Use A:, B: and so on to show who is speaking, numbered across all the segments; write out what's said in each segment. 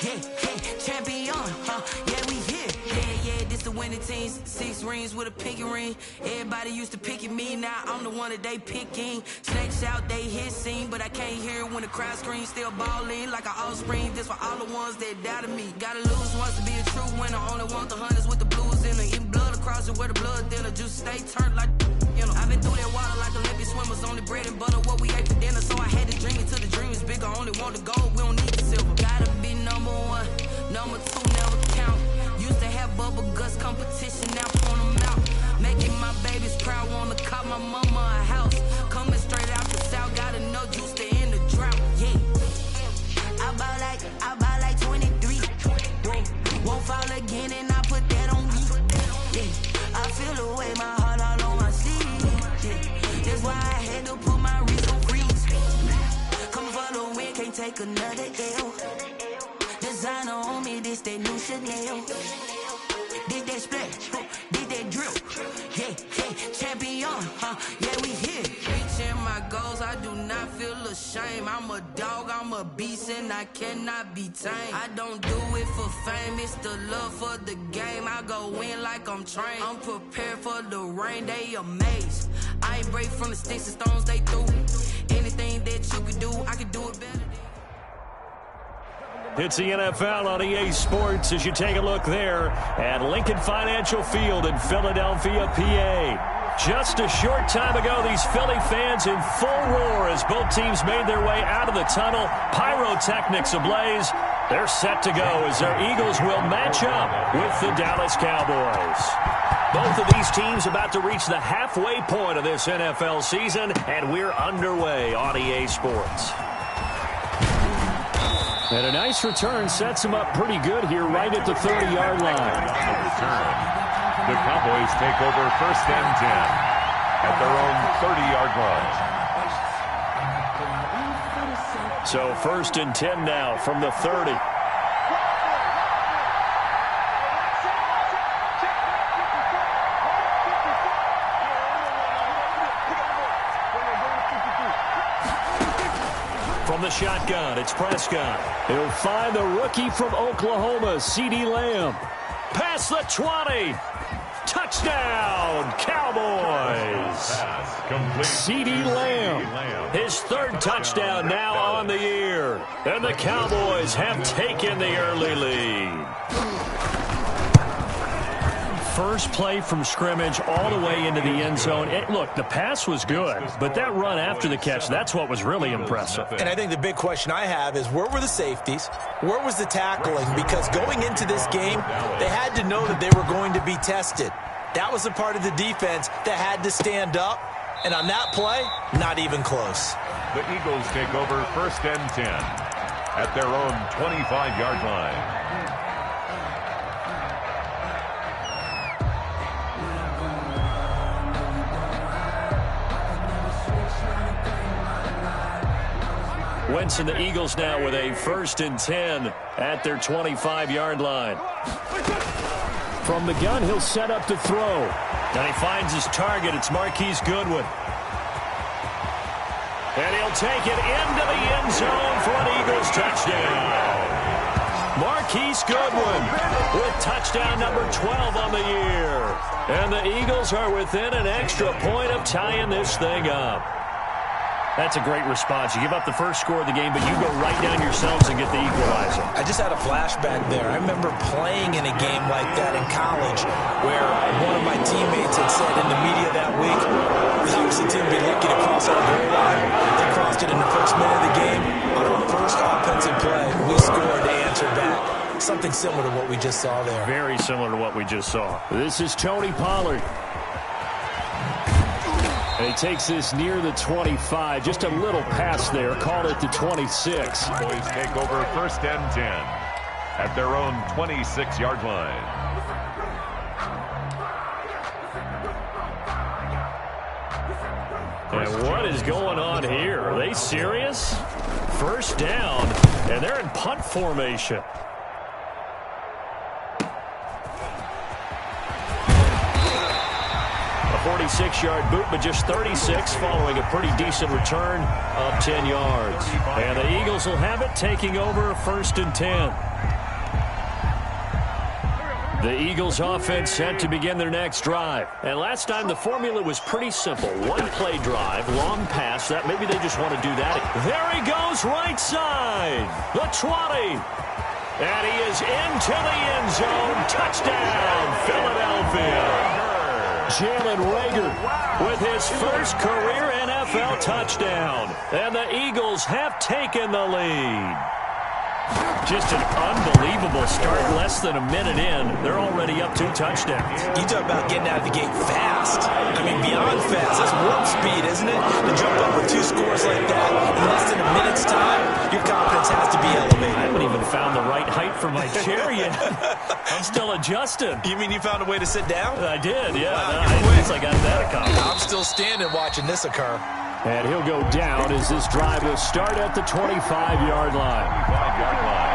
A: Champion, yeah, we here. Yeah, this the winning teams. 6 rings with a pinky ring. Everybody used to picking me, now I'm the one that they picking. Snakes out, they hit scene, but I can't hear it when the crowd screams. Still ballin' like an offspring. This for all the ones that doubted me. Gotta lose once to be a true winner. Only want the hunters with the blues in them. Eating blood across it where the blood thinner. Just stay turned like, you know. I've been through that water like Olympic swimmers. Only bread and butter, what we ate for dinner. So I had to dream it till the dream is bigger. Only want the gold, we don't need the silver. Gotta be number 1, number 2 never count. Used to have bubble guts competition, now point them out. Making my babies proud, wanna cop my mama a house. Coming straight out the south, got enough juice to end the drought. Yeah, I buy like 23. Won't fall again, and I put that on me. Yeah, I feel the way, my heart all on my sleeve. Yeah, that's why I had to put my wrist on freeze. Coming for the win, can't take another L. Designer on me, this that new Chanel. Did that splash, did that drip. Yeah, champion, yeah, we here. Reaching my goals, I do not feel ashamed. I'm a dog, I'm a beast, and I cannot be tamed. I don't do it for fame, it's the love for the game. I go in like I'm trained. I'm prepared for the rain, they amazed. I ain't break from the sticks and stones they threw. Anything that you could do, I could do it better.
B: It's the NFL on EA Sports as you take a look there at Lincoln Financial Field in Philadelphia, PA. Just a short time ago, these Philly fans in full roar as both teams made their way out of the tunnel. Pyrotechnics ablaze. They're set to go as their Eagles will match up with the Dallas Cowboys. Both of these teams about to reach the halfway point of this NFL season, and we're underway on EA Sports.
C: And a nice return sets him up pretty good here right at the 30-yard line.
D: On the return, the Cowboys take over 1st and 10 at their own 30-yard line.
B: So 1st and 10 now from the 30. From the shotgun, it's Prescott.
C: He'll find the rookie from Oklahoma, CeeDee Lamb.
B: Past the 20. Touchdown, Cowboys.
C: CeeDee Lamb.
B: His 3rd touchdown now on the year. And the Cowboys have taken the early lead. First play from scrimmage all the way into the end zone. Look, the pass was good, but that run after the catch, that's what was really impressive.
E: And I think the big question I have is where were the safeties? Where was the tackling? Because going into this game, they had to know that they were going to be tested. That was a part of the defense that had to stand up. And on that play, not even close.
D: The Eagles take over 1st and 10 at their own 25-yard line.
B: Wentz and the Eagles now with a 1st and 10 at their 25-yard line.
C: From the gun, he'll set up to throw.
B: And he finds his target. It's Marquise Goodwin. And he'll take it into the end zone for an Eagles touchdown. Marquise Goodwin with touchdown number 12 on the year. And the Eagles are within an extra point of tying this thing up. That's a great response. You give up the first score of the game, but you go right down yourselves and get the equalizer.
E: I just had a flashback there. I remember playing in a game like that in college where one of my teammates had said in the media that week, the opposite team would be lucky to cross our goal line. They crossed it in the first minute of the game. On our first offensive play, we scored to answer back. Something similar to what we just saw there.
B: Very similar to what we just saw.
C: This is Tony Pollard. And he takes this near the 25. Just a little pass there. Called it the 26.
D: Boys take over 1st and 10 at their own 26-yard line.
B: And what is going on here? Are they serious? 1st down, and they're in punt formation. 46-yard boot, but just 36 following a pretty decent return of 10 yards. And the Eagles will have it, taking over 1st and 10. The Eagles offense set to begin their next drive. And last time the formula was pretty simple. One play drive, long pass. That maybe they just want to do that. There he goes, right side. The 20. And he is into the end zone. Touchdown, Philadelphia. Jalen Reagor with his first career NFL touchdown. And the Eagles have taken the lead. Just an unbelievable start. Less than a minute in, they're already up 2 touchdowns.
E: You talk about getting out of the gate fast. I mean, beyond fast. That's warp speed, isn't it? To jump up with 2 scores like that in less than a minute's time, your confidence has to be elevated.
B: I haven't even found the right height for my chair yet. I'm still adjusting.
E: You mean you found a way to sit down?
B: I did, yeah.
E: Wow,
B: I guess I got that accomplished.
E: I'm still standing watching this occur.
C: And he'll go down as this drive will start at the 25-yard line.
D: 25-yard line.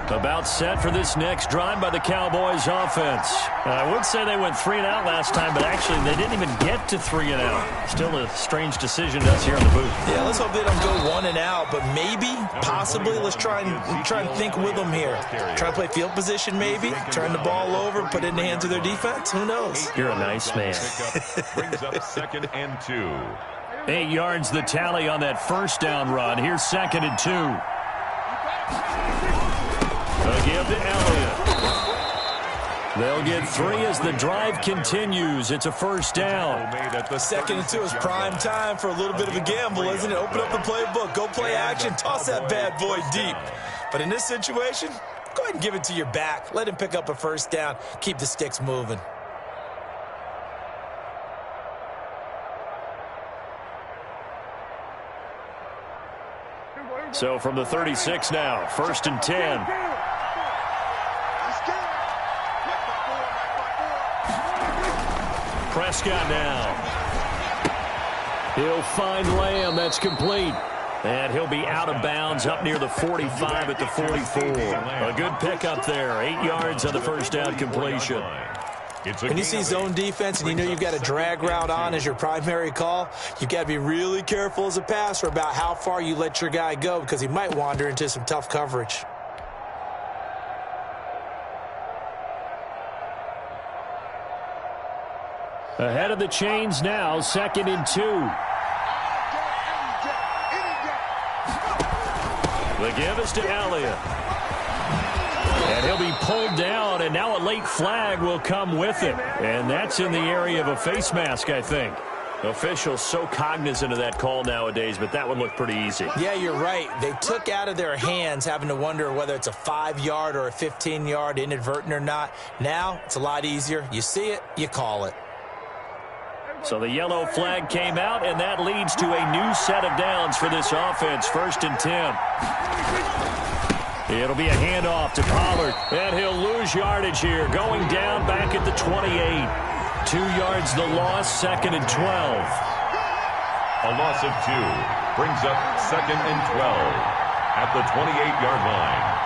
B: About set for this next drive by the Cowboys offense. I would say they went 3 and out last time, but actually they didn't even get to 3 and out. Still a strange decision to us here in the booth.
E: Yeah, let's hope they don't go 1 and out, but maybe, possibly, let's try and think with them here. Try to play field position maybe, turn the ball over, put it in the hands of their defense. Who knows?
B: You're a nice man.
D: Brings up 2nd and 2.
B: 8 yards the tally on that first down run. Here's 2nd and 2. A give to Elliott. They'll get 3 as the drive continues. It's a first down.
E: The 2nd and 2 is prime time for a little bit of a gamble, isn't it? Open up the playbook, go play action, toss that bad boy deep. But in this situation, go ahead and give it to your back. Let him pick up a first down. Keep the sticks moving.
B: So from the 36 now, 1st and 10. Prescott now. He'll find Lamb. That's complete. And he'll be out of bounds up near the 45 at the 44. A good pickup there. 8 yards on the first down completion.
E: When you see zone defense and you know you've got a drag route on as your primary call, you've got to be really careful as a passer about how far you let your guy go because he might wander into some tough coverage.
C: Ahead of the chains now, 2nd and 2.
B: The give is to Elliott. And he'll be pulled down, and now a late flag will come with it. And that's in the area of a face mask, I think. Officials so cognizant of that call nowadays, but that would look pretty easy.
E: Yeah, you're right. They took out of their hands having to wonder whether it's a 5-yard or a 15-yard inadvertent or not. Now, it's a lot easier. You see it, you call it.
B: So the yellow flag came out, and that leads to a new set of downs for this offense. 1st and 10. It'll be a handoff to Pollard, and he'll lose yardage here, going down back at the 28. 2 yards the loss, 2nd and 12.
D: A loss of 2 brings up 2nd and 12 at the 28-yard line.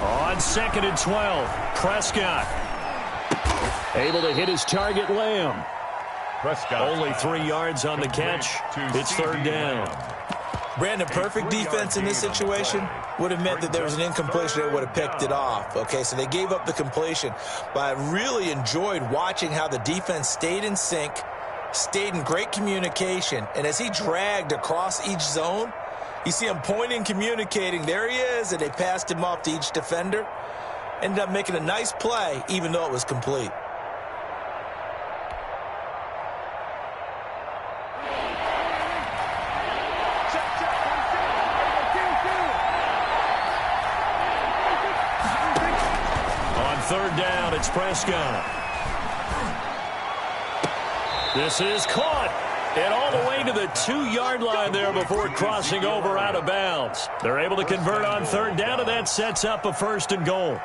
B: On 2nd and 12, Prescott able to hit his target, Lamb.
D: Prescott
B: Only 3 yards on the catch. It's 3rd down.
E: Brandon, perfect defense in this situation would have meant that there was an incompletion. They would have picked it off. Okay, so they gave up the completion. But I really enjoyed watching how the defense stayed in sync, stayed in great communication. And as he dragged across each zone, you see him pointing, communicating. There he is, and they passed him off to each defender. Ended up making a nice play, even though it was complete.
B: On 3rd down, it's Prescott. This is caught. And all the way to the 2-yard line there before crossing over out of bounds. They're able to convert on 3rd down, and that sets up a 1st and goal.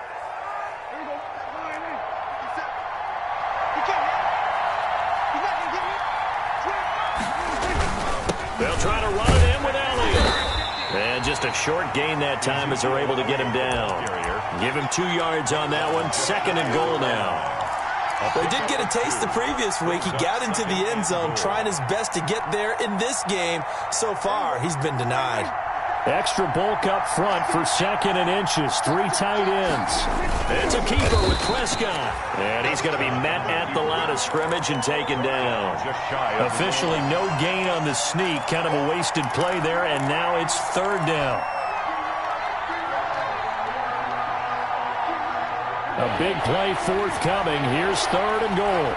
B: They'll try to run it in with Elliott. And just a short gain that time as they're able to get him down. Give him 2 yards on that one. 2nd and goal now.
E: Well, he did get a taste the previous week. He got into the end zone, trying his best to get there in this game. So far, he's been denied.
C: Extra bulk up front for 2nd and inches. 3 tight ends.
B: It's a keeper with Prescott. And he's going to be met at the line of scrimmage and taken down. Officially no gain on the sneak. Kind of a wasted play there, and now it's 3rd down.
C: A big play forthcoming. Here's 3rd and goal.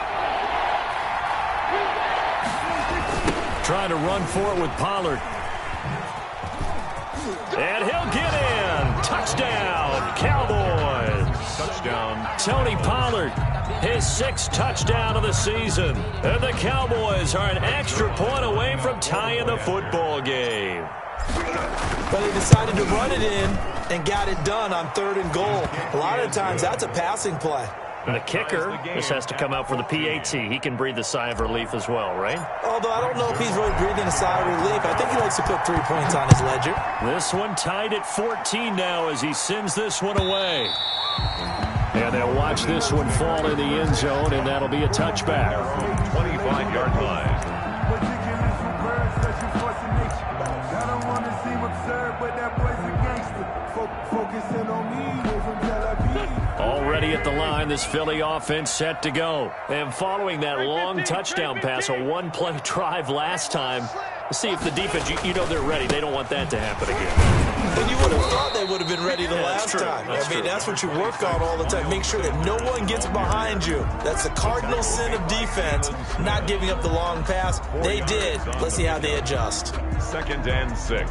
B: Trying to run for it with Pollard. And he'll get in. Touchdown, Cowboys.
D: Touchdown.
B: Tony Pollard, his 6th touchdown of the season. And the Cowboys are an extra point away from tying the football game.
E: But they decided to run it in and got it done on 3rd and goal. A lot of times, that's a passing play.
B: And the kicker, this has to come out for the PAT. He can breathe a sigh of relief as well, right?
E: Although I don't know if he's really breathing a sigh of relief. I think he likes to put 3 points on his ledger.
B: This one tied at 14 now as he sends this one away.
C: And they'll watch this one fall in the end zone, and that'll be a touchback.
D: 25-yard line.
B: Already at the line, this Philly offense set to go. And following that long touchdown pass, a one-play drive last time, see if the defense, you know they're ready. They don't want that to happen again.
E: And you would have thought they would have been ready the last time. That's what you work on all the time. Make sure that no one gets behind you. That's the cardinal sin of defense, not giving up the long pass. They did. Let's see how they adjust.
D: 2nd and 6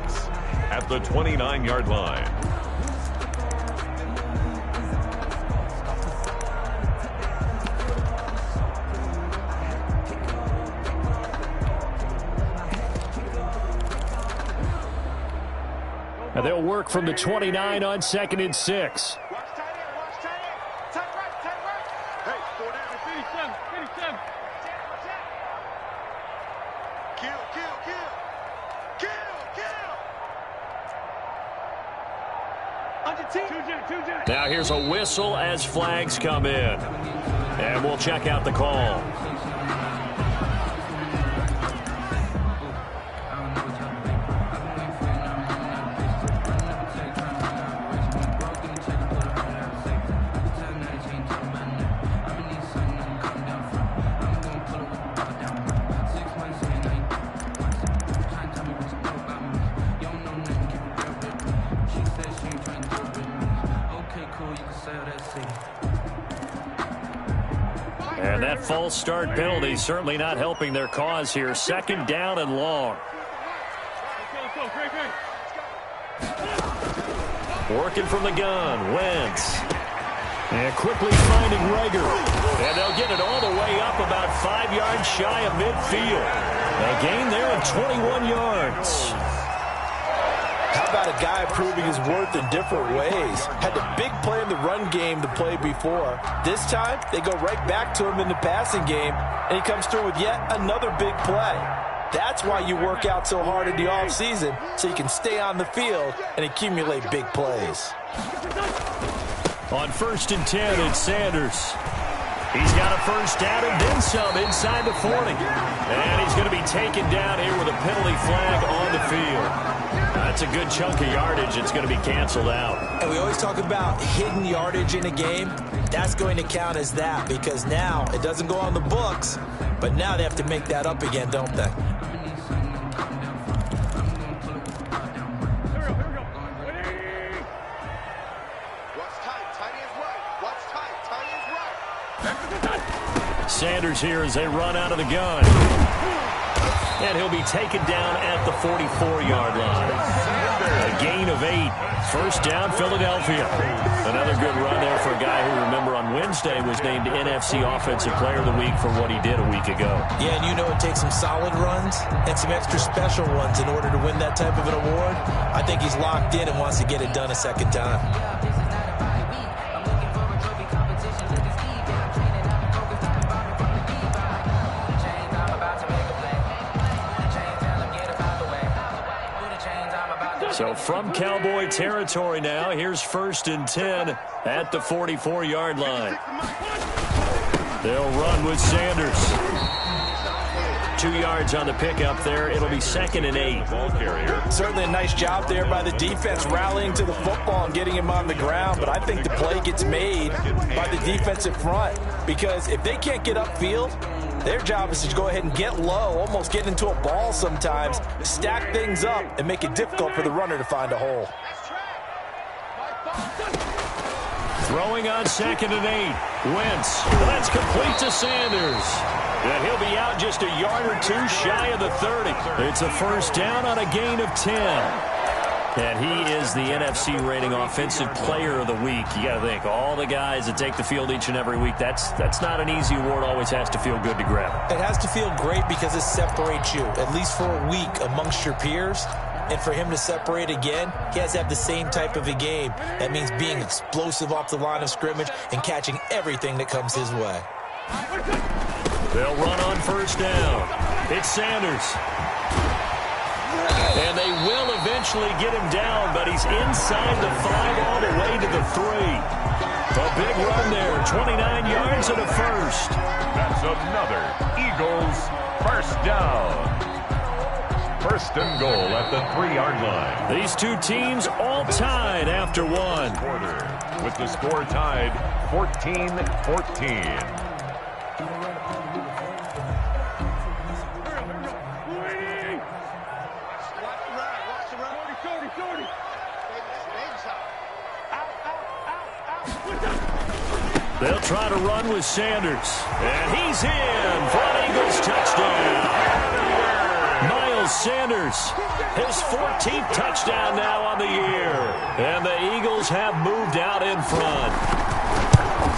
D: at the 29-yard line.
C: And they'll work from the 29 on 2nd and 6.
B: Now here's a whistle as flags come in. And we'll check out the call. And that false start penalty certainly not helping their cause here. 2nd down and long. Working from the gun, Wentz.
C: And quickly finding Rager.
B: And they'll get it all the way up about 5 yards shy of midfield. A gain there of 21 yards.
E: How about a guy proving his worth in different ways? Had the big play in the run game the play before. This time, they go right back to him in the passing game, and he comes through with yet another big play. That's why you work out so hard in the offseason, so you can stay on the field and accumulate big plays.
B: On 1st and 10, it's Sanders. He's got a first down and then some inside the 40. And he's going to be taken down here with a penalty flag on the field. That's a good chunk of yardage. It's going to be canceled out.
E: And we always talk about hidden yardage in a game. That's going to count as that because now it doesn't go on the books, but now they have to make that up again, don't they?
B: Sanders here as they run out of the gun. And he'll be taken down at the 44-yard line. A gain of 8. 1st down, Philadelphia. Another good run there for a guy who, remember, on Wednesday was named NFC Offensive Player of the Week for what he did a week ago.
E: Yeah, and you know it takes some solid runs and some extra special ones in order to win that type of an award. I think he's locked in and wants to get it done a second time.
B: So from Cowboy territory now, here's 1st and 10 at the 44-yard line. They'll run with Sanders. 2 yards on the pickup there. It'll be 2nd and 8.
D: Ball carrier.
E: Certainly a nice job there by the defense rallying to the football and getting him on the ground. But I think the play gets made by the defensive front, because if they can't get upfield, their job is to go ahead and get low, almost get into a ball sometimes, stack things up, and make it difficult for the runner to find a hole.
B: Throwing on 2nd and 8. Wentz. That's complete to Sanders. And he'll be out just a yard or two shy of the 30. It's a 1st down on a gain of 10. And he is the NFC rating offensive player of the week. You got to think, all the guys that take the field each and every week, that's not an easy award. Always has to feel good to grab.
E: It has to feel great because it separates you, at least for a week, amongst your peers. And for him to separate again, he has to have the same type of a game. That means being explosive off the line of scrimmage and catching everything that comes his way.
B: They'll run on 1st down. It's Sanders. And they will eventually get him down, but he's inside the 5 all the way to the 3. A big run there, 29 yards and a 1st.
D: That's another Eagles 1st down. 1st and goal at the 3-yard line.
B: These two teams all tied after one.
D: Quarter, with the score tied 14-14.
B: They'll try to run with Sanders. And he's in for an Eagles touchdown. Miles Sanders, his 14th touchdown now on the year. And the Eagles have moved out in front.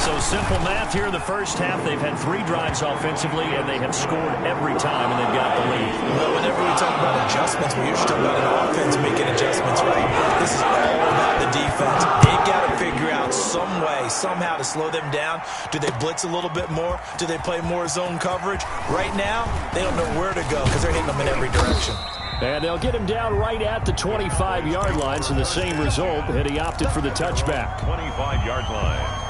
B: So simple math here in the 1st half. They've had 3 drives offensively, and they have scored every time, and they've got the lead.
E: Well, whenever we talk about adjustments, we usually talk about an offense making adjustments, right? This is all about the defense. They've got to figure out some way, somehow to slow them down. Do they blitz a little bit more? Do they play more zone coverage? Right now, they don't know where to go because they're hitting them in every direction.
B: And they'll get him down right at the 25-yard line, so the same result, and he opted for the touchback.
D: 25-yard line.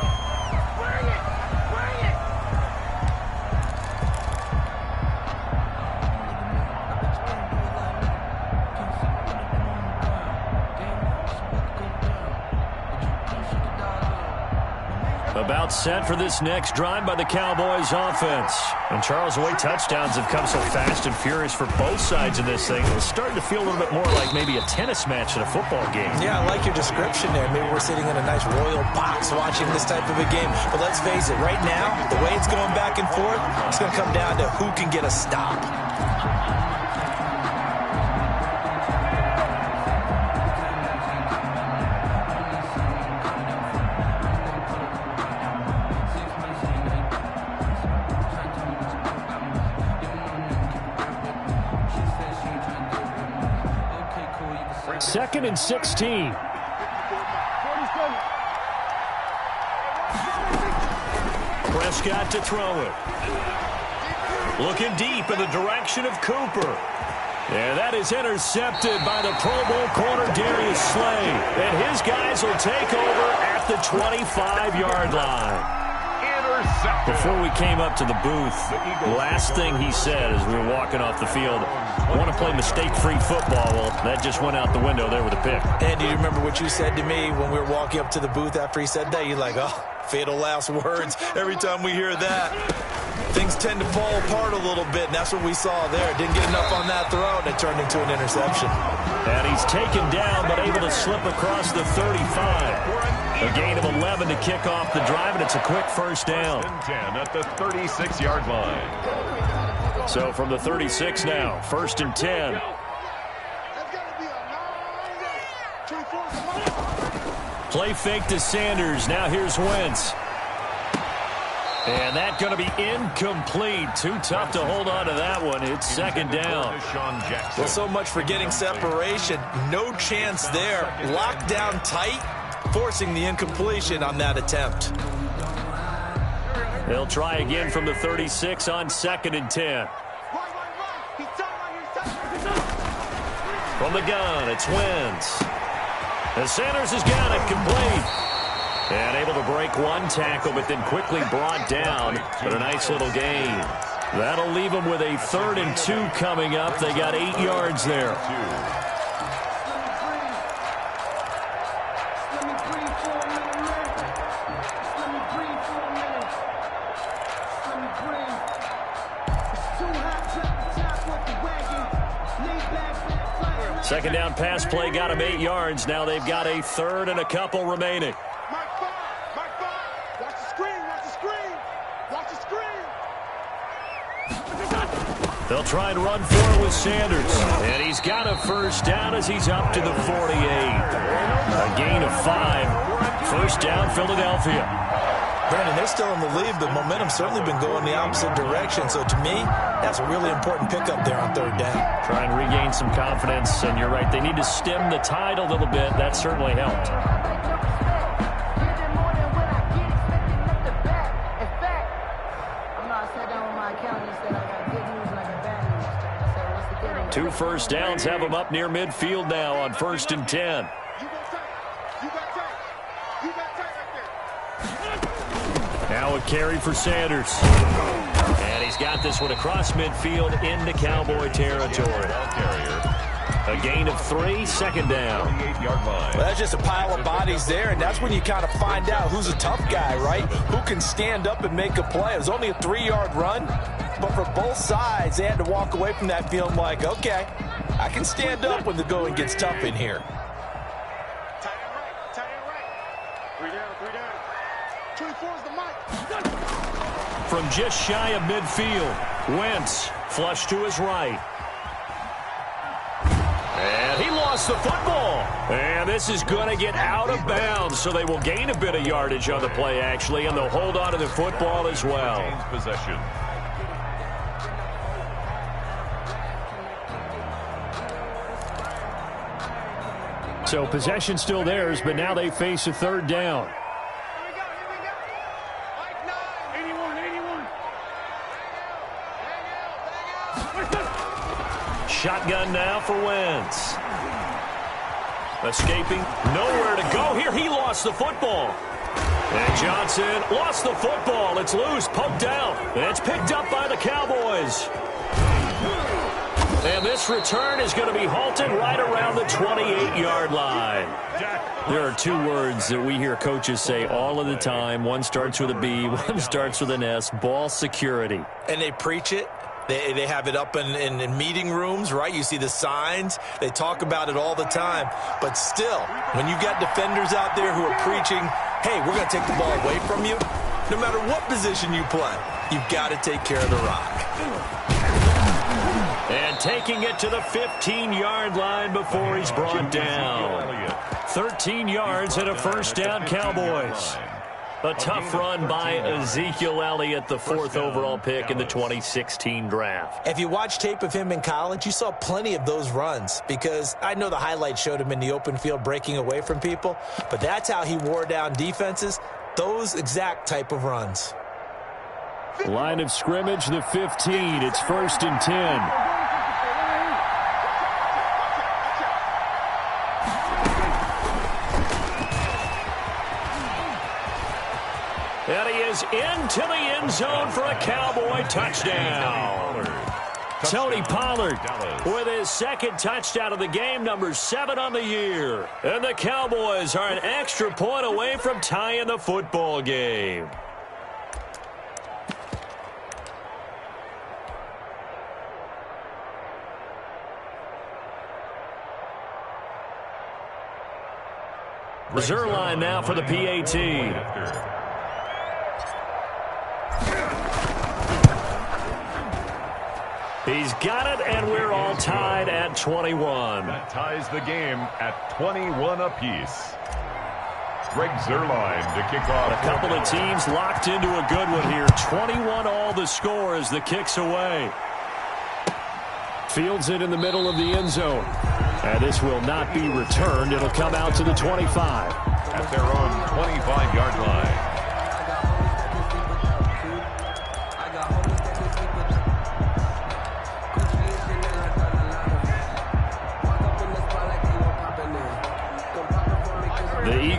B: About set for this next drive by the Cowboys offense. And Charles, the way touchdowns have come so fast and furious for both sides of this thing, it's starting to feel a little bit more like maybe a tennis match in a football game.
E: Yeah, I like your description there. Maybe we're sitting in a nice royal box watching this type of a game. But let's face it, right now, the way it's going back and forth, it's going to come down to who can get a stop.
B: Second and 16. Prescott to throw it. Looking deep in the direction of Cooper. And that is intercepted by the Pro Bowl corner Darius Slay. And his guys will take over at the 25-yard line. Before we came up to the booth, last thing he said as we were walking off the field, I want to play mistake-free football. Well, that just went out the window there with a pick.
E: And do you remember what you said to me when we were walking up to the booth after he said that? You're like, oh, fatal last words. Every time we hear that, things tend to fall apart a little bit, and that's what we saw there. Didn't get enough on that throw, and it turned into an interception.
B: And he's taken down, but able to slip across the 35. A gain of 11 to kick off the drive, and it's a quick 1st down.
D: 10 at the 36-yard line.
B: So from the 36 now, 1st and 10. Play fake to Sanders. Now here's Wentz. And that's going to be incomplete. Too tough to hold on to that one. It's 2nd down.
E: Well, so much for getting separation. No chance there. Locked down tight, forcing the incompletion on that attempt.
B: They'll try again from the 36 on 2nd and 10. From the gun, it's Wentz. And Sanders has got it complete. And able to break one tackle, but then quickly brought down. But a nice little gain. That'll leave them with a 3rd and 2 coming up. They got 8 yards there. Second down pass play got them 8 yards. Now they've got a 3rd and a couple remaining.
F: Watch the screen, watch the screen, watch the screen.
B: They'll try and run for it with Sanders. And he's got a 1st down as he's up to the 48. A gain of 5. 1st down, Philadelphia.
E: Brandon, they're still in the lead, but momentum's certainly been going the opposite direction. So to me, that's a really important pickup there on 3rd down.
B: Try and regain some confidence, and you're right. They need to stem the tide a little bit. That certainly helped. Two 1st downs have them up near midfield now on 1st and 10. Now a carry for Sanders. And he's got this one across midfield into Cowboy territory. A gain of 3, 2nd down.
E: Well, that's just a pile of bodies there, and that's when you kind of find out who's a tough guy, right? Who can stand up and make a play. It was only a 3-yard run, but for both sides, they had to walk away from that feeling like, okay, I can stand up when the going gets tough in here.
F: Tight end right, tight end right. 3 down, 3 down. 24 is the mic.
B: From just shy of midfield, Wentz flush to his right. And he lost the football. And this is going to get out of bounds, so they will gain a bit of yardage on the play, actually, and they'll hold on to the football as well.
D: Possession.
B: So possession still theirs, but now they face a 3rd down. Shotgun now for Wentz. Escaping, nowhere to go here. He lost the football. And Johnson lost the football. It's loose, poked out. And it's picked up by the Cowboys. And this return is going to be halted right around the 28-yard line. There are 2 words that we hear coaches say all of the time. One starts with a B, one starts with an S, ball security.
E: And they preach it. They have it up in meeting rooms, right? You see the signs. They talk about it all the time. But still, when you've got defenders out there who are preaching, hey, we're going to take the ball away from you, no matter what position you play, you've got to take care of the rock.
B: And taking it to the 15-yard line before he's brought down. 13 yards and a 1st down, Cowboys. A tough run by Ezekiel Elliott, the 4th overall pick in the 2016 draft.
E: If you watch tape of him in college, you saw plenty of those runs, because I know the highlights showed him in the open field breaking away from people, but that's how he wore down defenses, those exact type of runs.
B: Line of scrimmage, the 15. It's 1st and 10. And he is into the end zone for a Cowboy touchdown. Tony Pollard with his 2nd touchdown of the game, number 7 on the year. And the Cowboys are an extra point away from tying the football game. Zerline now for the PAT. He's got it, and we're all tied at 21.
D: That ties the game at 21 apiece. Greg Zerline to kick off.
B: A couple of teams locked into a good one here. 21 all the score as the kick's away. Fields it in the middle of the end zone. And this will not be returned. It'll come out to the 25.
D: At their own 25-yard line.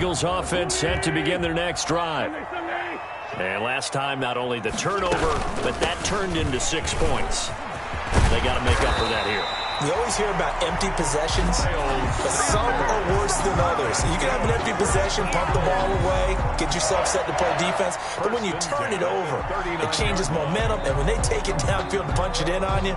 B: Eagles offense set to begin their next drive. And last time, not only the turnover, but that turned into 6 points. They got to make up for that here.
E: You always hear about empty possessions, but some are worse than others. You can have an empty possession, pump the ball away, get yourself set to play defense, but when you turn it over, it changes momentum, and when they take it downfield and punch it in on you,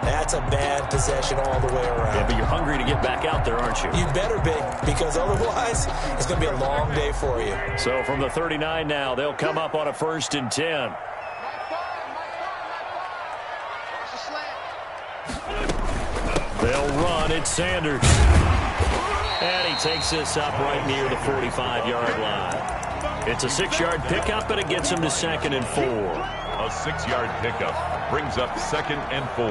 E: that's a bad possession all the way around.
B: Yeah, but you're hungry to get back out there, aren't you?
E: You better be, because otherwise, it's going to be a long day for you.
B: So from the 39 now, they'll come up on a 1st and 10. They'll run. It's Sanders. And he takes this up right near the 45-yard line. It's a 6-yard pickup, and it gets him to 2nd and 4.
D: A 6-yard pickup brings up 2nd and 4.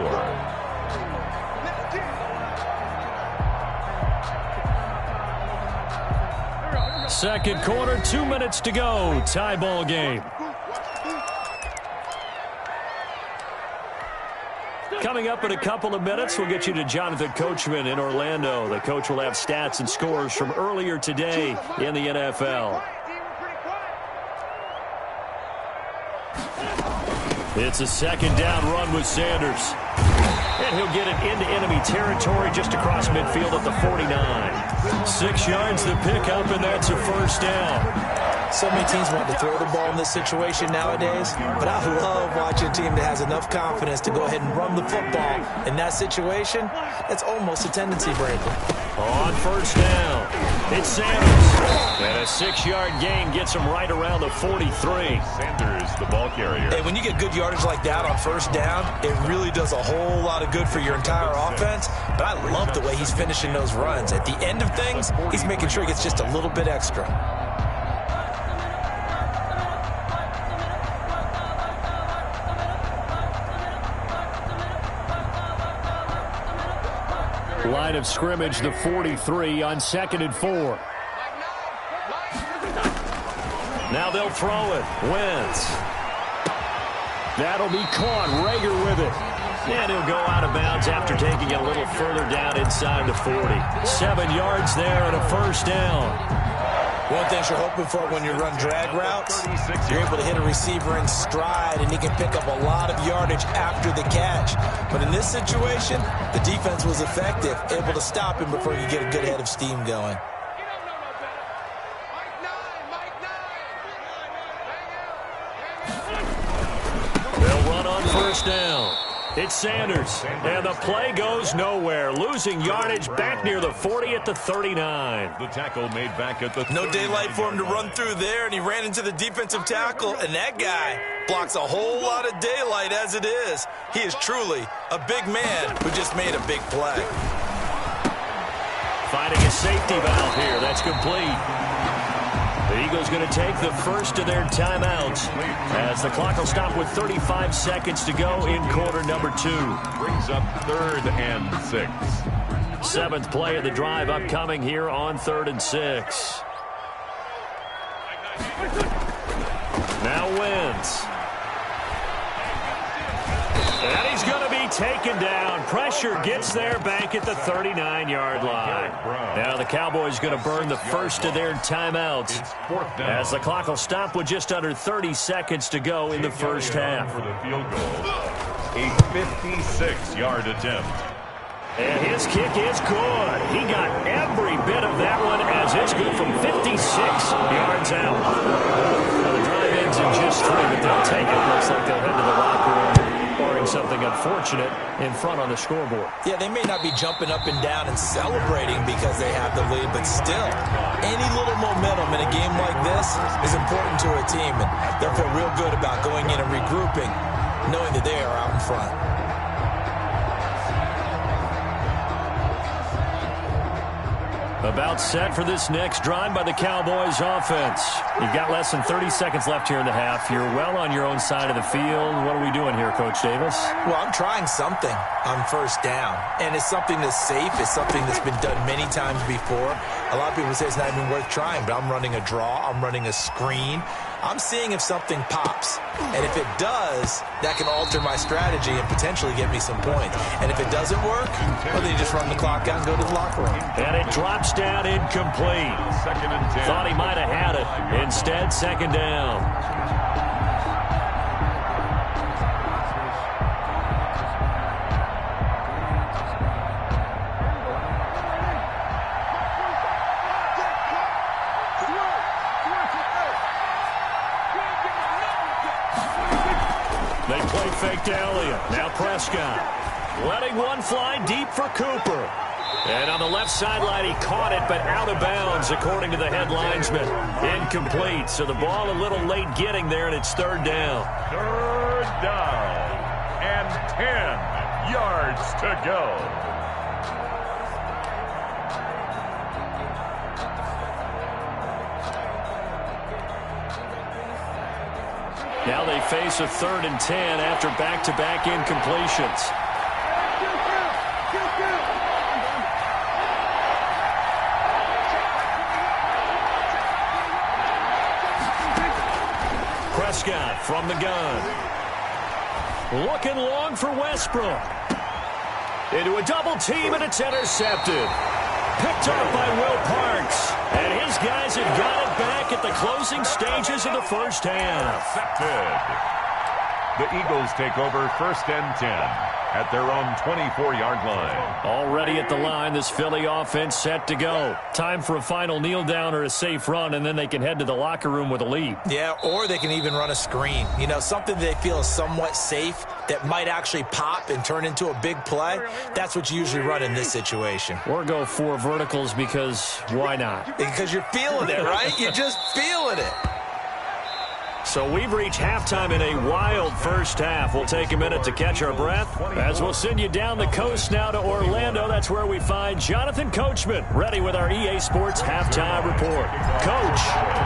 B: Second quarter, 2 minutes to go. Tie ball game. Coming up in a couple of minutes, we'll get you to Jonathan Coachman in Orlando. The coach will have stats and scores from earlier today in the NFL. It's a 2nd down run with Sanders. And he'll get it into enemy territory just across midfield at the 49. 6 yards to pick up, and that's a 1st down.
E: So many teams want to throw the ball in this situation nowadays, but I love watching a team that has enough confidence to go ahead and run the football. In that situation, that's almost a tendency breaker.
B: On 1st down, it's Sanders. And a 6-yard gain gets him right around the 43.
D: Sanders, the ball carrier.
E: Hey, when you get good yardage like that on 1st down, it really does a whole lot of good for your entire offense. But I love the way he's finishing those runs. At the end of things, he's making sure he gets just a little bit extra.
B: Line of scrimmage, the 43 on 2nd and 4. Now they'll throw it. Wentz. That'll be caught. Rager with it. And he'll go out of bounds after taking it a little further down inside the 40. 7 yards there and a 1st down.
E: One thing you're hoping for when you run drag routes, you're able to hit a receiver in stride, and he can pick up a lot of yardage after the catch. But in this situation, the defense was effective, able to stop him before you get a good head of steam going.
B: They'll run on 1st down. It's Sanders, and the play goes nowhere. Losing yardage back near the 40 at the 39.
D: The tackle made back at the 39.
E: No daylight for him to run through there, and he ran into the defensive tackle, and that guy blocks a whole lot of daylight as it is. He is truly a big man who just made a big play.
B: Finding a safety valve here. That's complete. The Eagles going to take the first of their timeouts as the clock will stop with 35 seconds to go in quarter number 2.
D: Brings up 3rd and 6.
B: 7th play of the drive upcoming here on 3rd and 6. Now Wentz. And he's going to be taken down. Pressure gets there back at the 39-yard line. Now the Cowboys going to burn the first of their timeouts as the clock will stop with just under 30 seconds to go in the first half.
D: For the field goal, a 56-yard attempt.
B: And his kick is good. He got every bit of that one as it's good from 56 yards out. Now the drive ends in just 3, but they'll take it. Looks like they'll head to the locker room, barring something unfortunate in front on the scoreboard.
E: Yeah, they may not be jumping up and down and celebrating because they have the lead, but still, any little momentum in a game like this is important to a team, and they'll feel real good about going in and regrouping, knowing that they are out in front.
B: About set for this next drive by the Cowboys offense. You've got less than 30 seconds left here in the half. You're well on your own side of the field. What are we doing here, Coach Davis?
E: Well, I'm trying something on 1st down, and it's something that's safe. It's something that's been done many times before. A lot of people say it's not even worth trying, but I'm running a draw. I'm running a screen. I'm seeing if something pops, and if it does, that can alter my strategy and potentially get me some points. And if it doesn't work, well, then you just run the clock out and go to the locker room.
B: And it drops First down, incomplete.
D: Second and 10.
B: Thought he might have had it. Instead, second down. They play fake to Elliott. Now Prescott. Letting one fly deep for Cooper. And on the left sideline, he caught it, but out of bounds, according to the head linesman. Incomplete, so the ball a little late getting there, and it's third down.
D: Third down. And 10 yards to go.
B: Now they face a 3rd and 10 after back-to-back incompletions. Prescott from the gun. Looking long for Westbrook. Into a double team, and it's intercepted. Picked off by Will Parks. And his guys have got it back at the closing stages of the first half.
D: Intercepted. The Eagles take over 1st and 10 at their own 24-yard line.
B: Already at the line, this Philly offense set to go. Time for a final kneel down or a safe run, and then they can head to the locker room with a lead.
E: Yeah, or they can even run a screen. You know, something they feel is somewhat safe that might actually pop and turn into a big play. That's what you usually run in this situation.
B: Or go 4 verticals because why not?
E: Because you're feeling it, right? You're just feeling it.
B: So we've reached halftime in a wild first half. We'll take a minute to catch our breath as we'll send you down the coast now to Orlando. That's where we find Jonathan Coachman ready with our EA Sports halftime report. Coach,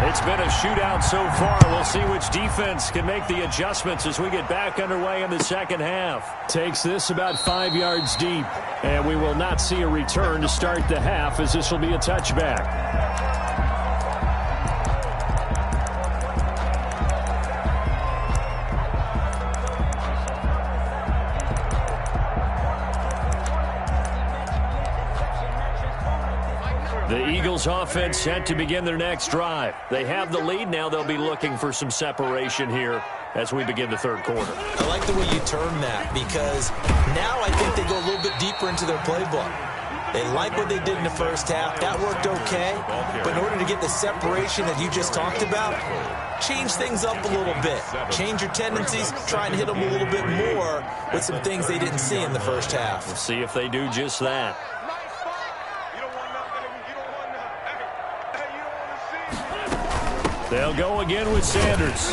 B: it's been a shootout so far. We'll see which defense can make the adjustments as we get back underway in the second half. Takes this about 5 yards deep, and we will not see a return to start the half as this will be a touchback. The Eagles offense set to begin their next drive. They have the lead. Now they'll be looking for some separation here as we begin the third quarter.
E: I like the way you term that because now I think they go a little bit deeper into their playbook. They like what they did in the first half. That worked okay. But in order to get the separation that you just talked about, change things up a little bit. Change your tendencies. Try and hit them a little bit more with some things they didn't see in the first half.
B: We'll see if they do just that. They'll go again with Sanders.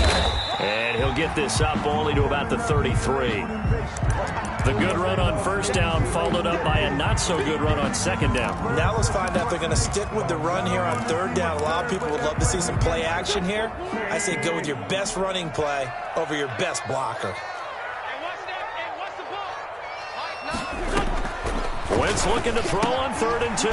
B: And he'll get this up only to about the 33. The good run on first down followed up by a not-so-good run on second down.
E: Now let's find out if they're going to stick with the run here on third down. A lot of people would love to see some play action here. I say go with your best running play over your best blocker.
B: Wentz looking to throw on 3rd and 2.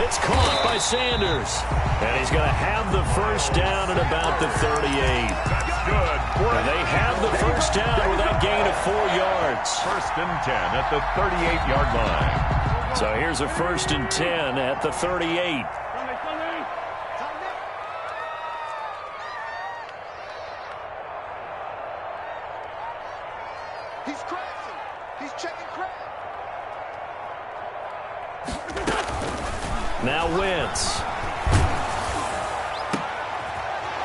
B: It's caught by Sanders. And he's going to have the first down at about the 38.
D: That's good.
B: And they have the first down with that gain of 4 yards.
D: 1st and 10 at the 38-yard line.
B: So here's a 1st and 10 at the 38.
F: He's crashing. He's checking crash.
B: Now Wentz.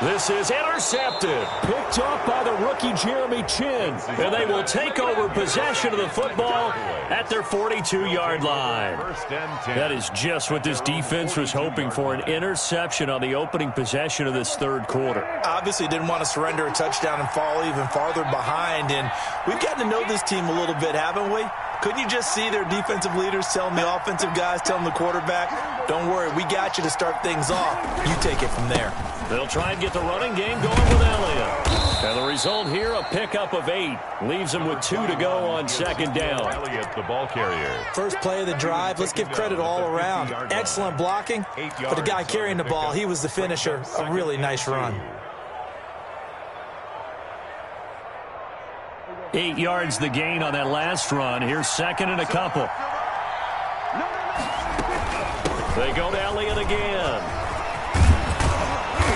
B: This is intercepted. Picked off by the rookie Jeremy Chin. And they will take over possession of the football at their 42-yard line.
D: 1st and 10.
B: That is just what this defense was hoping for, an interception on the opening possession of this third quarter.
E: Obviously didn't want to surrender a touchdown and fall even farther behind. And we've gotten to know this team a little bit, haven't we? Couldn't you just see their defensive leaders telling the offensive guys, telling the quarterback, don't worry, we got you to start things off. You take it from there.
B: They'll try and get the running game going with Elliott. And the result here, a pickup of 8. Leaves them with 2 to go on second down.
D: Elliott, the ball carrier.
E: First play of the drive, let's give credit all around. Excellent blocking, but the guy carrying the ball, he was the finisher. A really nice run.
B: 8 yards the gain on that last run. Here's second and a couple. They go to Elliott again.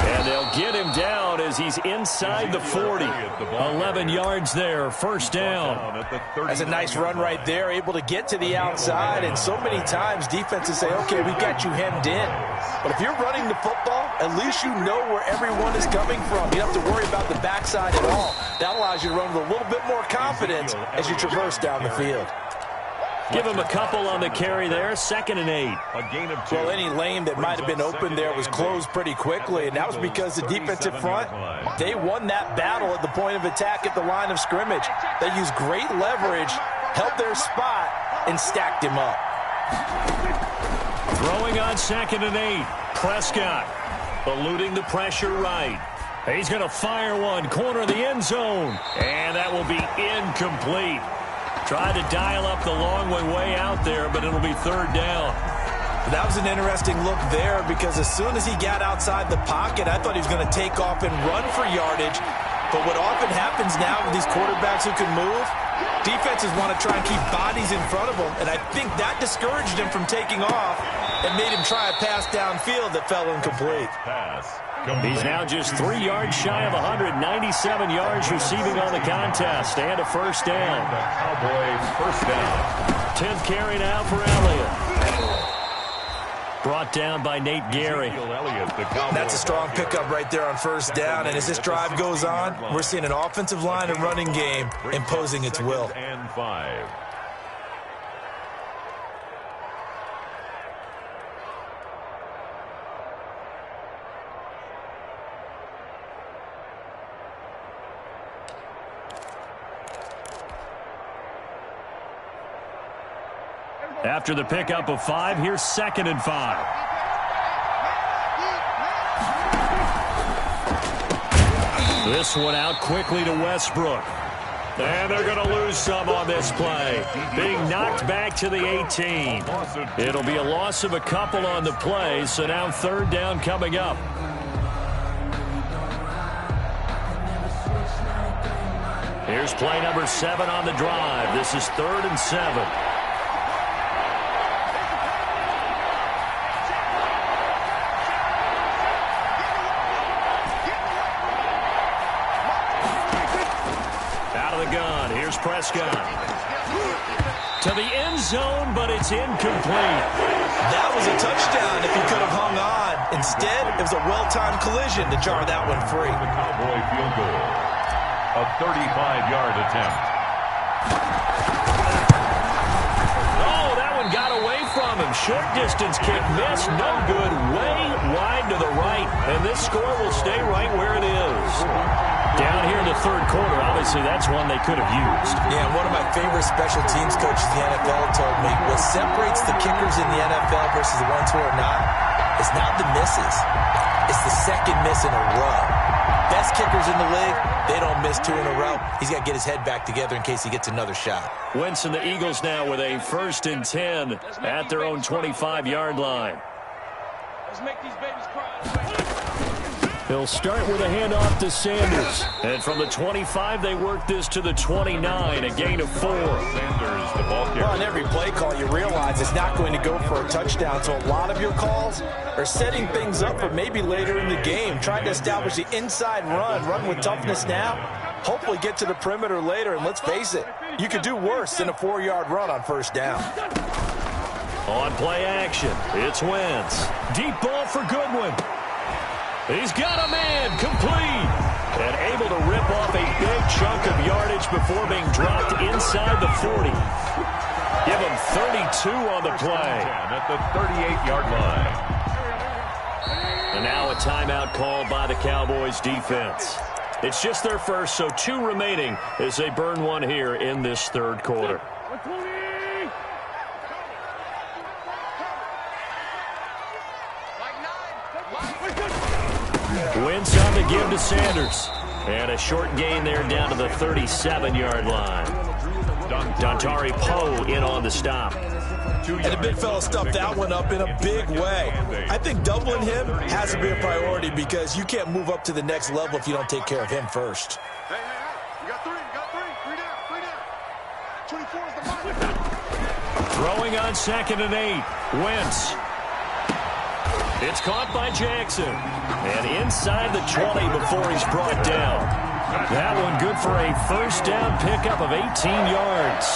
B: And they'll get him down as he's inside the 40. 11 yards there, first down.
E: That's a nice run right there, able to get to the outside. And so many times defenses say, okay, we got you hemmed in. But if you're running the football, at least you know where everyone is coming from. You don't have to worry about the backside at all. That allows you to run with a little bit more confidence as you traverse down the field.
B: Give him a couple on the carry there, 2nd and 8.
E: Well, any lane that might have been open there was closed pretty quickly, and that was because the defensive front, they won that battle at the point of attack at the line of scrimmage. They used great leverage, held their spot, and stacked him up.
B: Throwing on 2nd and 8. Prescott eluding the pressure right. He's going to fire one, corner of the end zone, and that will be incomplete. Tried to dial up the long way out there, but it'll be 3rd down.
E: That was an interesting look there because as soon as he got outside the pocket, I thought he was going to take off and run for yardage. But what often happens now with these quarterbacks who can move, defenses want to try and keep bodies in front of them, and I think that discouraged him from taking off and made him try a pass downfield that fell incomplete.
B: He's now just 3 yards shy of 197 yards receiving on the contest and a first down.
D: Cowboys first down.
B: 10th carry now for Elliott. Brought down by Nate Gary.
E: That's a strong pickup right there on first down, and as this drive goes on, we're seeing an offensive line and running game imposing its will.
D: And 5.
B: After the pickup of 5, here's 2nd and 5. This one out quickly to Westbrook. And they're going to lose some on this play. Being knocked back to the 18. It'll be a loss of a couple on the play, so now 3rd down coming up. Here's play number 7 on the drive. This is 3rd and 7. Here's Prescott. To the end zone, but it's incomplete.
E: That was a touchdown if he could have hung on. Instead, it was a well-timed collision to jar that one free.
D: The Cowboy field goal. A 35-yard attempt.
B: Oh, that one got away from him. Short distance kick missed. No good. Way wide to the right. And this score will stay right where it is. Down here in the 3rd quarter, obviously that's one they could have used.
E: Yeah, one of my favorite special teams coaches in the NFL told me what separates the kickers in the NFL versus the ones who are not is not the misses. It's the second miss in a row. Best kickers in the league, they don't miss 2 in a row. He's got to get his head back together in case he gets another shot.
B: Wentz and the Eagles now with a 1st and 10 at their own 25-yard line.
F: Let's make these babies cry.
B: He'll start with a handoff to Sanders. And from the 25, they work this to the 29, a gain of 4.
D: Sanders, the ball carrier.
E: Well, on every play call, you realize it's not going to go for a touchdown. So a lot of your calls are setting things up for maybe later in the game, trying to establish the inside run with toughness now, hopefully get to the perimeter later. And let's face it, you could do worse than a 4-yard run on first down.
B: On play action, it's Wentz. Deep ball for Goodwin. He's got a man, complete, and able to rip off a big chunk of yardage before being dropped inside the 40. Give him 32 on the play.
D: At the 38-yard line.
B: And now a timeout called by the Cowboys defense. It's just their first, so 2 remaining as they burn one here in this 3rd quarter. Wentz on the give to Sanders. And a short gain there down to the 37-yard line. Dontari Poe in on the stop.
E: And the big fella stuffed that one up in a big way. I think doubling him has to be a priority because you can't move up to the next level if you don't take care of him first.
F: Hey, you got 3, you got 3. 3 down. 24 is the mark.
B: Throwing on 2nd and 8. Wentz. It's caught by Jackson. And inside the 20 before he's brought down. That one good for a first down pickup of 18 yards.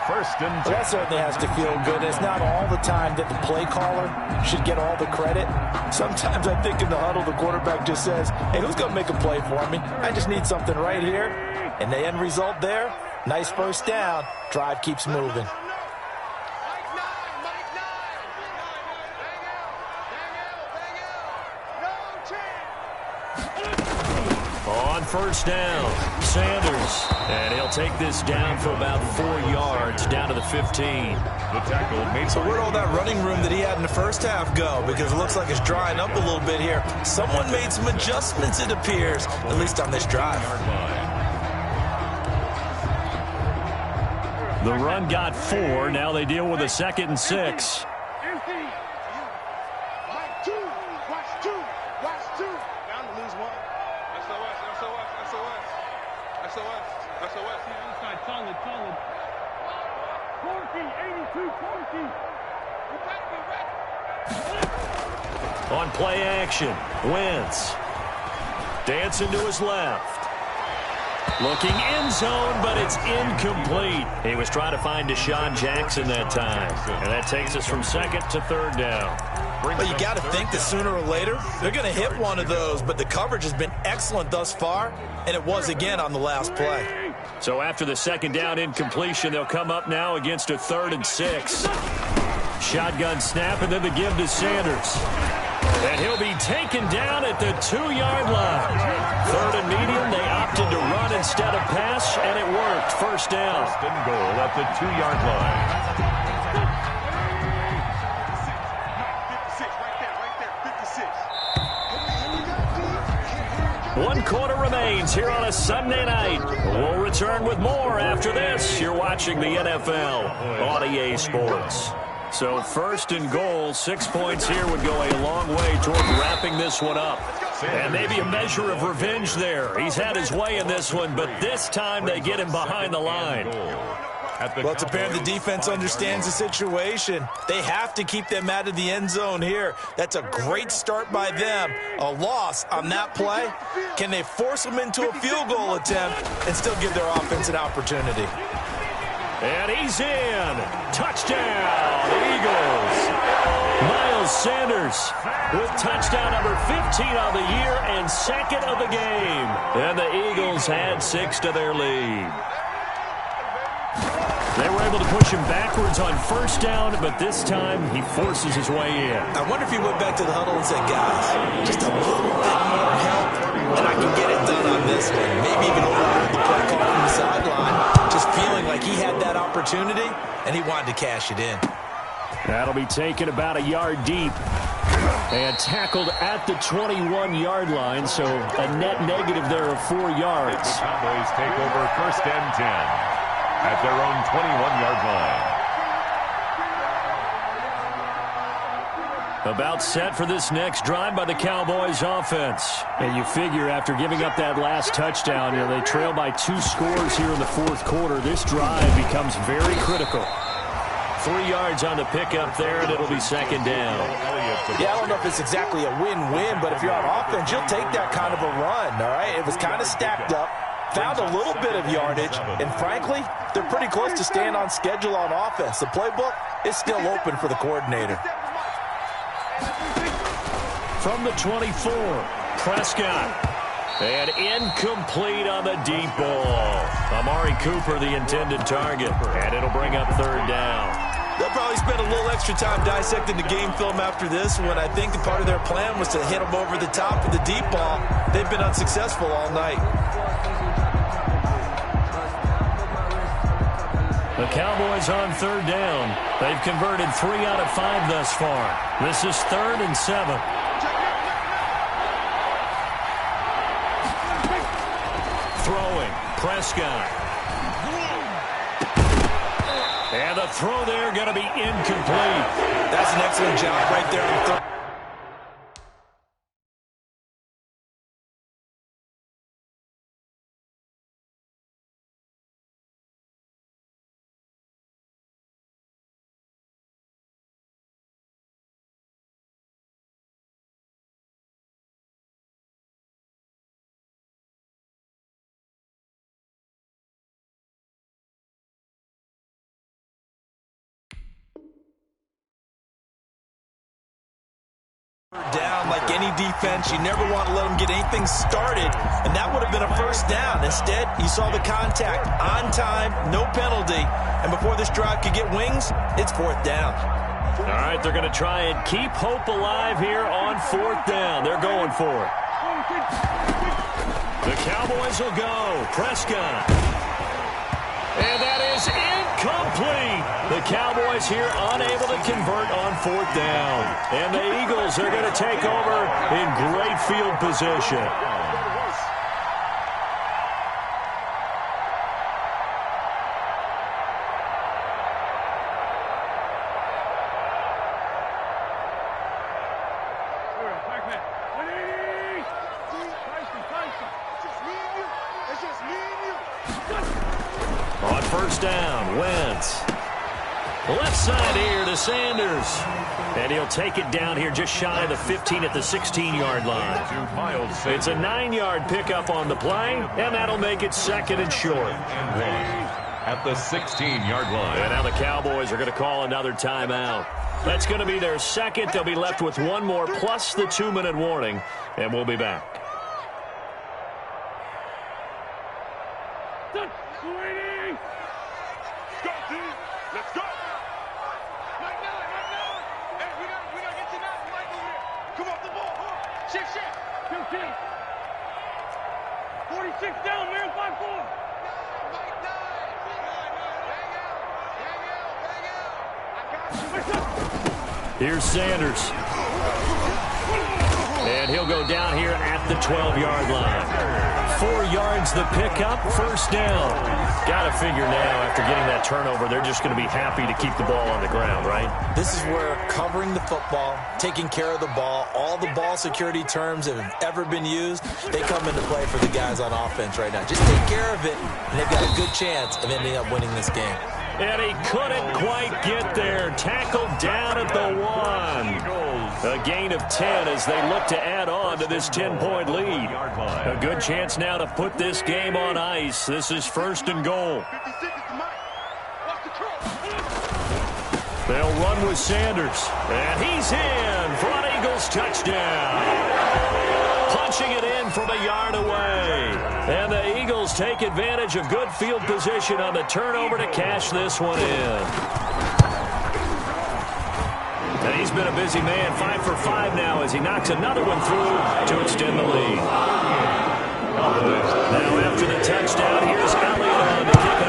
D: First and 10.
E: Well, that certainly has to feel good. It's not all the time that the play caller should get all the credit. Sometimes I think in the huddle, the quarterback just says, hey, who's going to make a play for me? I just need something right here. And the end result there, nice first down. Drive keeps moving.
B: On first down, Sanders. And he'll take this down for about 4 yards, down to the 15.
D: The tackle made.
E: So where'd all that running room that he had in the first half go? Because it looks like it's drying up a little bit here. Someone made some adjustments, it appears, at least on this drive.
B: The run got 4. Now they deal with a 2nd and 6. On play action, Wentz. Dancing to his left. Looking end zone, but it's incomplete. He was trying to find Deshaun Jackson that time. And that takes us from 2nd to 3rd down.
E: Well, you got to think that sooner or later, they're going to hit one of those. But the coverage has been excellent thus far, and it was again on the last play.
B: So after the 2nd down incompletion, they'll come up now against a 3rd and 6. Shotgun snap, and then the give to Sanders. And he'll be taken down at the 2-yard line. 3rd and medium, they opted to run instead of pass, and it worked. First down.
D: First and goal at the 2-yard line.
B: 1 quarter remains here on a Sunday night. We'll return with more after this. You're watching the NFL on EA Sports. So 1st and goal, 6 points here would go a long way toward wrapping this one up. And maybe a measure of revenge there. He's had his way in this one, but this time they get him behind the line.
E: Well, it's apparent the defense understands the situation. They have to keep them out of the end zone here. That's a great start by them. A loss on that play. Can they force them into a field goal attempt and still give their offense an opportunity?
B: And he's in. Touchdown, Eagles. Miles Sanders with touchdown number 15 of the year and 2nd of the game. And the Eagles add 6 to their lead. They were able to push him backwards on first down, but this time he forces his way in.
E: I wonder if he went back to the huddle and said, guys, just a little bit more help, and I can get it done on this one. Maybe even overrode the play call from the sideline, just feeling like he had that opportunity, and he wanted to cash it in.
B: That'll be taken about a yard deep and tackled at the 21-yard line, so a net negative there of 4 yards.
D: The Cowboys take over 1st and 10. At their own 21-yard line.
B: About set for this next drive by the Cowboys offense. And you figure after giving up that last touchdown, they trail by 2 scores here in the 4th quarter. This drive becomes very critical. 3 yards on the pickup there, and it'll be 2nd down.
E: Yeah, I don't know if it's exactly a win-win, but if you're on offense, you'll take that kind of a run, all right? It was kind of stacked up. Found a little bit of yardage, and frankly, they're pretty close to staying on schedule on offense. The playbook is still open for the coordinator.
B: From the 24, Prescott. And incomplete on the deep ball. Amari Cooper, the intended target, and it'll bring up 3rd down.
E: They'll probably spend a little extra time dissecting the game film after this one. I think part of their plan was to hit them over the top with the deep ball. They've been unsuccessful all night.
B: The Cowboys on 3rd down. They've converted 3 out of 5 thus far. This is 3rd and 7. Throwing, Prescott. And the throw there going to be incomplete.
E: That's an excellent job right there on 3rd. Down like any defense, you never want to let them get anything started, and that would have been a first down. Instead, you saw the contact on time, no penalty, and before this drive could get wings, it's fourth down.
B: All right, they're going to try and keep hope alive here on fourth down. They're going for it. The Cowboys will go. Prescott. And that is incomplete. The Cowboys here unable to convert on fourth down. And the Eagles are going to take over in great field position. On first down, Wentz. Left side here to Sanders. And he'll take it down here just shy of the 15 at the 16-yard line. It's a 9-yard pickup on the play, and that'll make it second and short.
D: At the 16-yard line.
B: And now the Cowboys are going to call another timeout. That's going to be their second. They'll be left with one more plus the 2-minute warning, and we'll be back.
F: Let's go. Mike Miller. Hey, we gotta get to that Mike over here. Come off the ball. Shift. 46 down, man. 5-4. Mike 9.
B: Here's Sanders. And he'll go down here at the 12-yard line. 4 yards the pickup, first down. Got to figure now, after getting that turnover, they're just going to be happy to keep the ball on the ground, right?
E: This is where covering the football, taking care of the ball, all the ball security terms that have ever been used, they come into play for the guys on offense right now. Just take care of it, and they've got a good chance of ending up winning this game.
B: And he couldn't quite get there. Tackled down at the 1. A gain of 10 as they look to add on to this 10-point lead. A good chance now to put this game on ice. This is first and goal. They'll run with Sanders. And he's in for an Eagles touchdown. Punching it in from a yard away. And the Eagles take advantage of good field position on the turnover to cash this one in. And he's been a busy man, 5 for 5 now as he knocks another one through to extend the lead. Now after the touchdown, here's Elliott on to kick it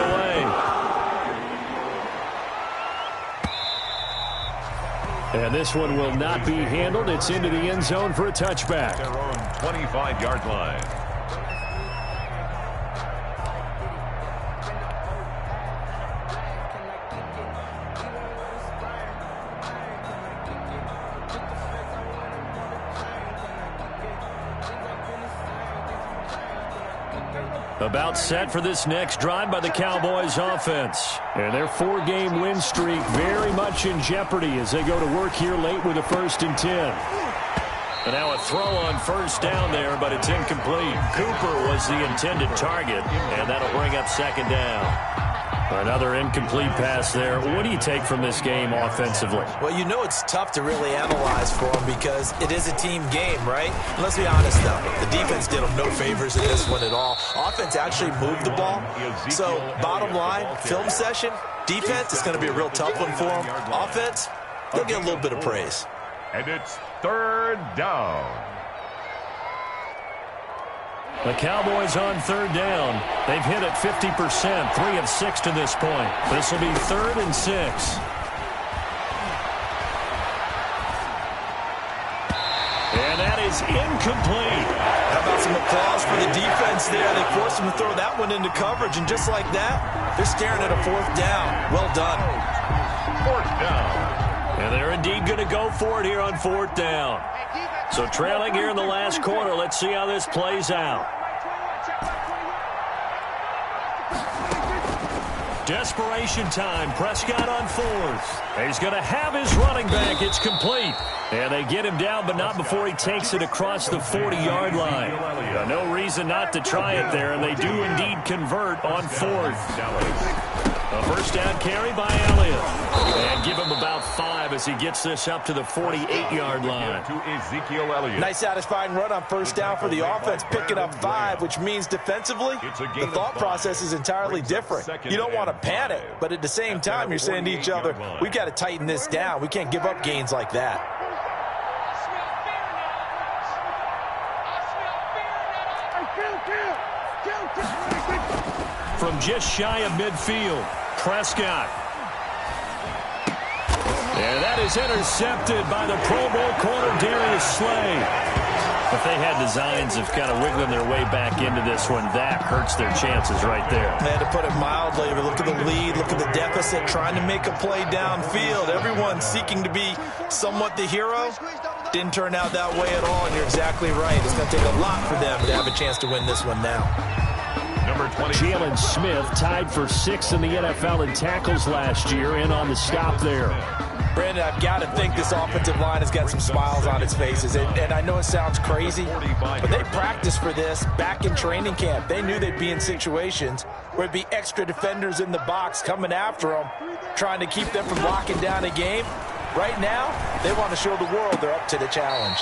B: away. And this one will not be handled. It's into the end zone for a touchback.
D: Their own 25-yard line.
B: About set for this next drive by the Cowboys offense. And their 4-game win streak very much in jeopardy as they go to work here late with a 1st and 10. And now a throw on first down there, but it's incomplete. Cooper was the intended target, and that'll bring up second down. Another incomplete pass there. What do you take from this game offensively?
E: Well, you know it's tough to really analyze for them because it is a team game, right? And let's be honest, though. The defense did them no favors in this one at all. Offense actually moved the ball. So, bottom line, film session, defense is going to be a real tough one for them. Offense, they'll get a little bit of praise.
D: And it's third down.
B: The Cowboys on third down. They've hit it 50%, 3 of 6 to this point. This will be 3rd and 6. And that is incomplete.
E: How about some applause for the defense there? They forced them to throw that one into coverage, and just like that, they're staring at a 4th down. Well done.
D: 4th down.
B: And they're indeed going to go for it here on 4th down. So trailing here in the last quarter, let's see how this plays out. Desperation time. Prescott on 4th. He's going to have his running back. It's complete. And they get him down, but not before he takes it across the 40-yard line. No reason not to try it there, and they do indeed convert on 4th. A first down carry by Elliott. And give him about 5 as as he gets this up to the 48-yard line.
D: To Ezekiel Elliott.
E: Nice satisfying run on first down for the offense, picking up 5, which means defensively, the thought process is entirely different. You don't want to panic, but at the same time, you're saying to each other, we've got to tighten this down. We can't give up gains like that.
B: From just shy of midfield, Prescott. And that is intercepted by the Pro Bowl corner, Darius Slay. If they had designs of kind of wiggling their way back into this one, that hurts their chances right there.
E: They had to put it mildly, but look at the lead, look at the deficit, trying to make a play downfield. Everyone seeking to be somewhat the hero. Didn't turn out that way at all, and you're exactly right. It's going to take a lot for them to have a chance to win this one now.
D: Number 20.
B: Jalen Smith tied for 6th in the NFL in tackles last year, in on the stop there.
E: Brandon, I've got to think this offensive line has got some smiles on its faces. And I know it sounds crazy, but they practiced for this back in training camp. They knew they'd be in situations where there'd be extra defenders in the box coming after them, trying to keep them from locking down a game. Right now, they want to show the world they're up to the challenge.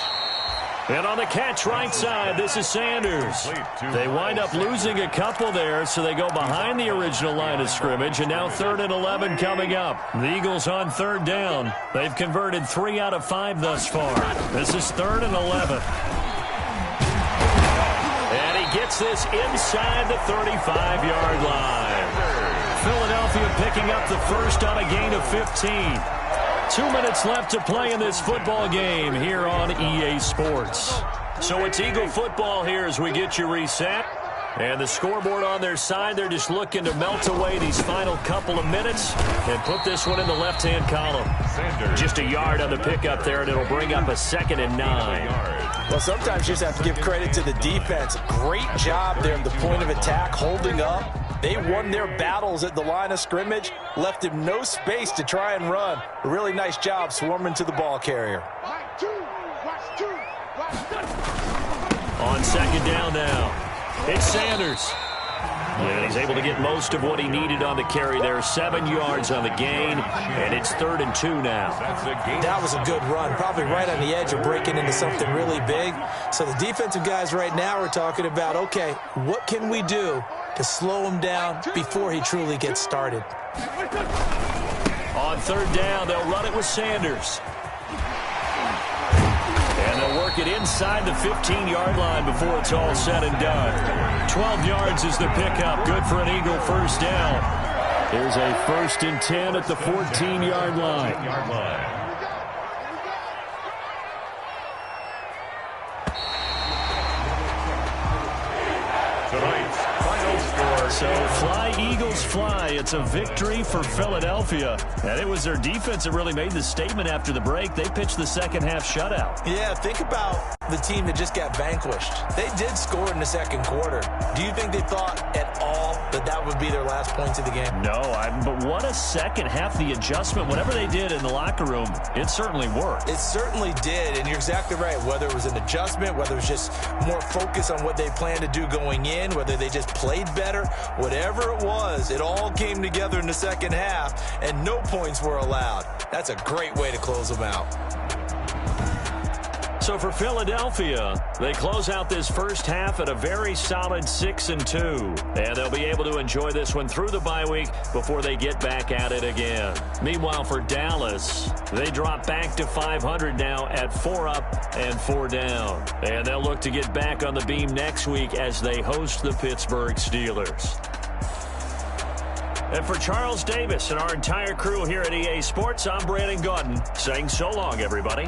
B: And on the catch right side, this is Sanders. They wind up losing a couple there, so they go behind the original line of scrimmage, and now 3rd and 11 coming up. The Eagles on 3rd down. They've converted 3 out of 5 thus far. This is 3rd and 11. And he gets this inside the 35-yard line. Philadelphia picking up the first on a gain of 15. 2 minutes left to play in this football game here on EA Sports. So it's Eagle football here as we get you reset. And the scoreboard on their side, they're just looking to melt away these final couple of minutes and put this one in the left-hand column. Just a yard on the pickup there, and it'll bring up a 2nd and 9.
E: Well, sometimes you just have to give credit to the defense. Great job there at the point of attack, holding up. They won their battles at the line of scrimmage, left him no space to try and run. A really nice job swarming to the ball carrier.
B: On 2nd down now, it's Sanders. And he's able to get most of what he needed on the carry there. 7 yards on the gain, and it's 3rd and 2 now.
E: That was a good run, probably right on the edge of breaking into something really big. So the defensive guys right now are talking about, okay, what can we do to slow him down before he truly gets started?
B: On 3rd down, they'll run it with Sanders. And they'll work it inside the 15-yard line before it's all said and done. 12 yards is the pickup. Good for an Eagle first down. Here's a 1st and 10 at the 14-yard line.
D: Tonight's final score.
B: So fly, Eagles, fly. It's a victory for Philadelphia. And it was their defense that really made the statement after the break. They pitched the second-half shutout.
E: Yeah, think about the team that just got vanquished. They did score in the 2nd quarter. Do you think they thought at all that that would be their last points of the game?
B: No, but what a second half. The adjustment, whatever they did in the locker room, it certainly worked.
E: It certainly did, and you're exactly right. Whether it was an adjustment, whether it was just more focus on what they planned to do going in, whether they just played better, whatever it was, it all came together in the 2nd half, and no points were allowed. That's a great way to close them out.
B: So for Philadelphia, they close out this first half at a very solid 6-2. And they'll be able to enjoy this one through the bye week before they get back at it again. Meanwhile, for Dallas, they drop back to 500 now at 4 up and 4 down. And they'll look to get back on the beam next week as they host the Pittsburgh Steelers. And for Charles Davis and our entire crew here at EA Sports, I'm Brandon Gaudin saying so long, everybody.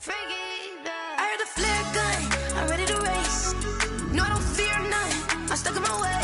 G: I heard the flare gun, I'm ready to race. No, I don't fear none, I'm stuck in my way.